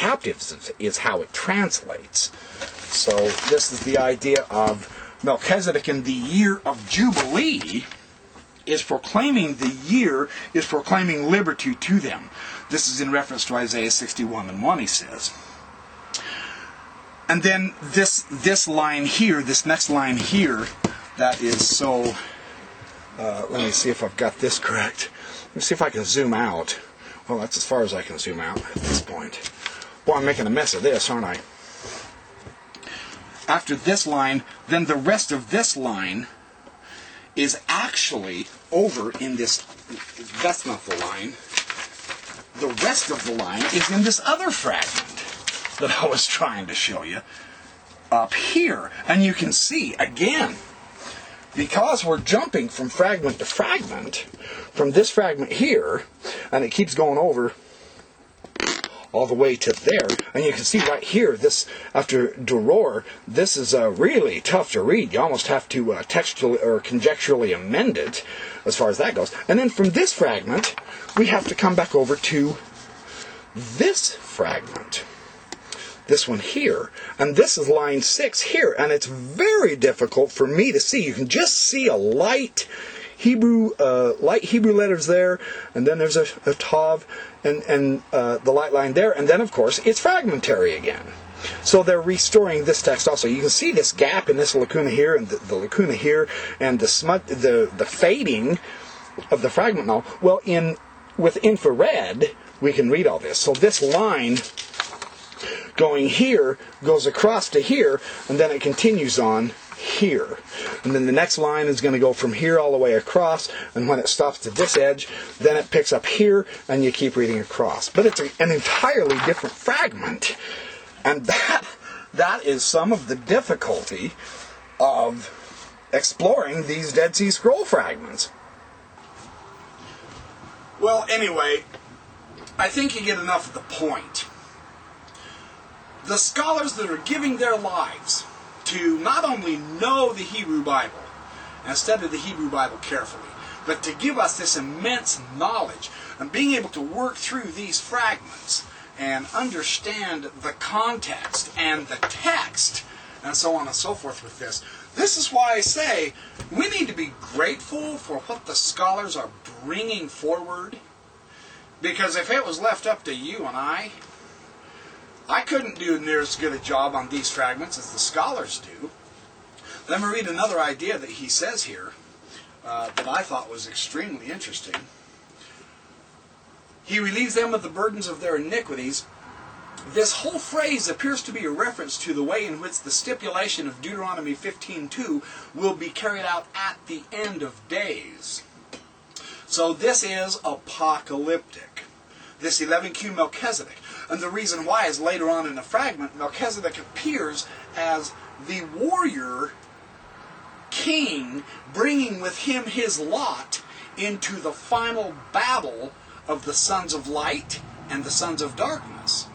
captives is how it translates. So this is the idea of Melchizedek in the year of Jubilee is proclaiming liberty to them. This is in reference to Isaiah 61:1, he says. And then this line here, this next line here, that is so... let me see if I've got this correct. Let me see if I can zoom out. Well, that's as far as I can zoom out at this point. Boy, I'm making a mess of this, aren't I? After this line, then the rest of this line is actually over in this... That's not the line. The rest of the line is in this other fragment that I was trying to show you up here. And you can see, again, because we're jumping from fragment to fragment, from this fragment here, and it keeps going over all the way to there, and you can see right here, this, after Doror, this is really tough to read. You almost have to textually or conjecturally amend it, as far as that goes. And then from this fragment, we have to come back over to this fragment. This one here. And this is line 6 here. And it's very difficult for me to see. You can just see a light Hebrew letters there. And then there's a tav and the light line there. And then, of course, it's fragmentary again. So they're restoring this text also. You can see this gap in this lacuna here and the lacuna here. And the fading of the fragment now. Well, with infrared, we can read all this. So this line going here goes across to here, and then it continues on here. And then the next line is going to go from here all the way across, and when it stops at this edge, then it picks up here, and you keep reading across. But it's an entirely different fragment. And that is some of the difficulty of exploring these Dead Sea Scroll fragments. Well, anyway, I think you get enough of the point. The scholars that are giving their lives to not only know the Hebrew Bible and study the Hebrew Bible carefully, but to give us this immense knowledge and being able to work through these fragments and understand the context and the text and so on and so forth with this. This is why I say we need to be grateful for what the scholars are bringing forward, because if it was left up to you and I couldn't do near as good a job on these fragments as the scholars do. Let me read another idea that he says here that I thought was extremely interesting. He relieves them of the burdens of their iniquities. This whole phrase appears to be a reference to the way in which the stipulation of Deuteronomy 15:2 will be carried out at the end of days. So this is apocalyptic. This 11Q Melchizedek. And the reason why is later on in the fragment, Melchizedek appears as the warrior king, bringing with him his lot into the final battle of the sons of light and the sons of darkness.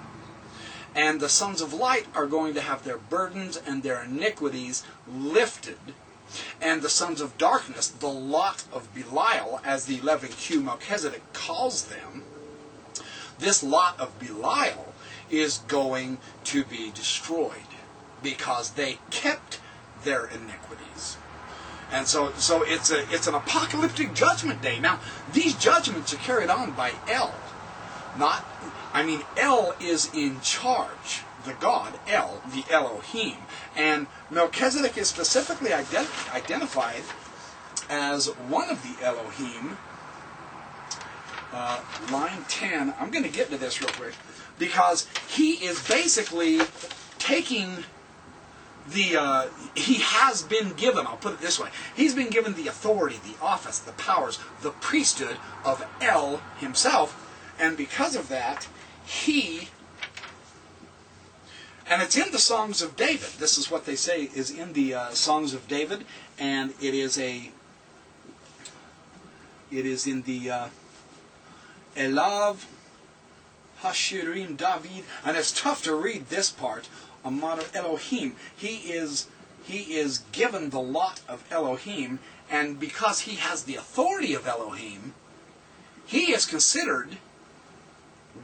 And the sons of light are going to have their burdens and their iniquities lifted. And the sons of darkness, the lot of Belial, as the 11Q Melchizedek calls them, this lot of Belial is going to be destroyed because they kept their iniquities. And so it's an apocalyptic judgment day. Now, these judgments are carried on by El. El is in charge. The God, El, the Elohim. And Melchizedek is specifically identified as one of the Elohim. Line 10, I'm going to get to this real quick, because he is basically taking he has been given, I'll put it this way, he's been given the authority, the office, the powers, the priesthood of El himself, and because of that, and it's in the Songs of David. This is what they say is in the Songs of David, and it is in the Elav Hashirim David, and it's tough to read this part. Amar Elohim. He is given the lot of Elohim, and because he has the authority of Elohim, he is considered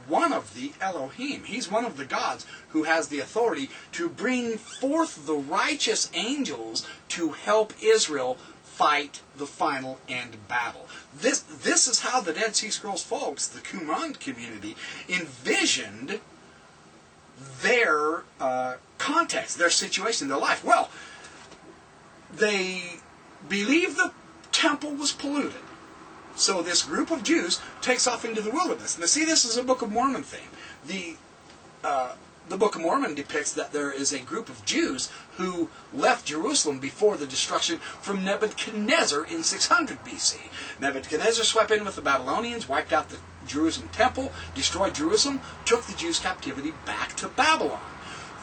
one of the Elohim. He's one of the gods who has the authority to bring forth the righteous angels to help Israel fight the final end battle. This is how the Dead Sea Scrolls folks, the Qumran community, envisioned their context, their situation, their life. Well, they believed the temple was polluted. So this group of Jews takes off into the wilderness. Now see, this is a Book of Mormon thing. The Book of Mormon depicts that there is a group of Jews who left Jerusalem before the destruction from Nebuchadnezzar in 600 BC. Nebuchadnezzar swept in with the Babylonians, wiped out the Jerusalem temple, destroyed Jerusalem, took the Jews' captivity back to Babylon.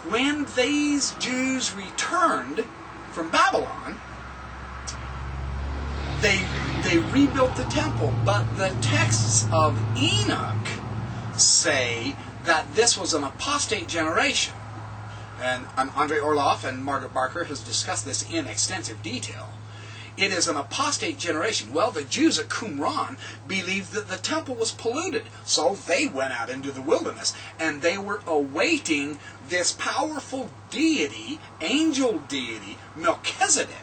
When these Jews returned from Babylon, they rebuilt the temple, but the texts of Enoch say that this was an apostate generation. And Andrei Orloff and Margaret Barker has discussed this in extensive detail. It is an apostate generation. Well, the Jews at Qumran believed that the temple was polluted, so they went out into the wilderness, and they were awaiting this powerful deity, angel deity, Melchizedek,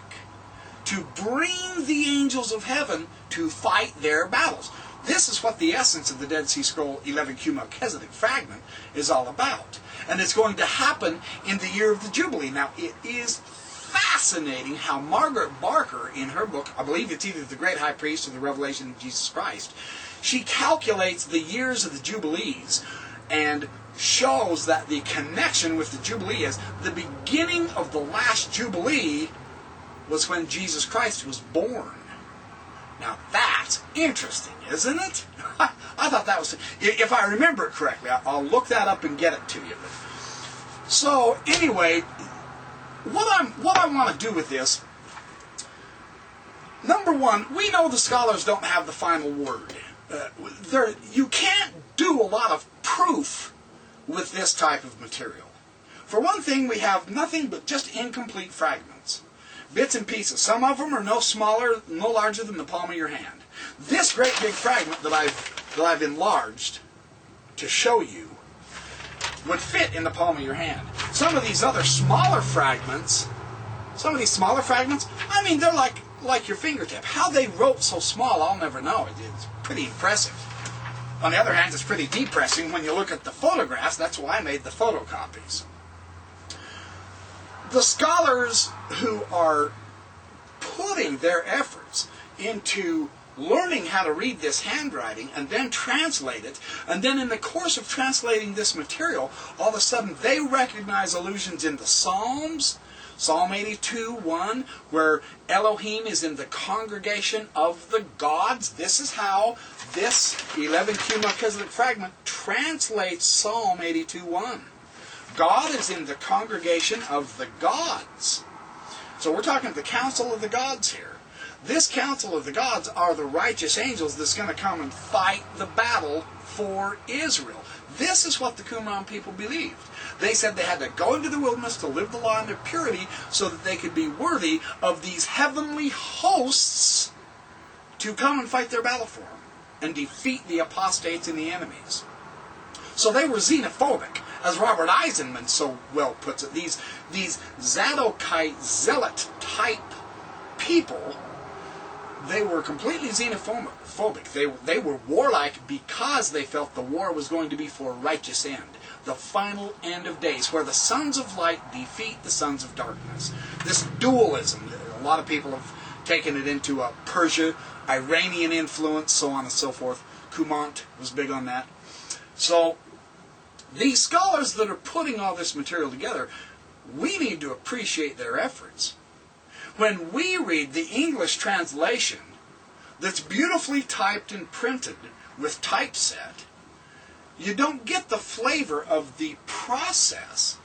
to bring the angels of heaven to fight their battles. This is what the essence of the Dead Sea Scroll 11Q Melchizedek fragment is all about. And it's going to happen in the year of the Jubilee. Now, it is fascinating how Margaret Barker, in her book, I believe it's either The Great High Priest or The Revelation of Jesus Christ, she calculates the years of the Jubilees and shows that the connection with the Jubilee is the beginning of the last Jubilee was when Jesus Christ was born. Now that's interesting, isn't it? I thought that was, if I remember it correctly, I'll look that up and get it to you. So anyway, what I want to do with this, number one, we know the scholars don't have the final word. You can't do a lot of proof with this type of material. For one thing, we have nothing but just incomplete fragments. Bits and pieces. Some of them are no larger than the palm of your hand. This great big fragment that I've enlarged to show you would fit in the palm of your hand. Some of these other smaller fragments, I mean, they're like your fingertip. How they wrote so small, I'll never know. It's pretty impressive. On the other hand, it's pretty depressing when you look at the photographs. That's why I made the photocopies. The scholars who are putting their efforts into learning how to read this handwriting and then translate it, and then in the course of translating this material, all of a sudden they recognize allusions in the Psalms, Psalm 82:1, where Elohim is in the congregation of the gods. This is how this 11Q Melchizedek fragment translates Psalm 82:1. God is in the congregation of the gods. So we're talking the council of the gods here. This council of the gods are the righteous angels that's going to come and fight the battle for Israel. This is what the Qumran people believed. They said they had to go into the wilderness to live the law in their purity so that they could be worthy of these heavenly hosts to come and fight their battle for them and defeat the apostates and the enemies. So they were xenophobic. As Robert Eisenman so well puts it, these Zadokite zealot type people, they were completely xenophobic. They were warlike because they felt the war was going to be for a righteous end, the final end of days, where the sons of light defeat the sons of darkness. This dualism, a lot of people have taken it into a Persia, Iranian influence, so on and so forth. Cumant was big on that. So these scholars that are putting all this material together, we need to appreciate their efforts. When we read the English translation that's beautifully typed and printed with typeset, you don't get the flavor of the process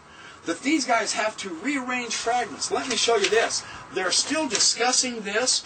that these guys have to rearrange fragments. Let me show you this. They're still discussing this.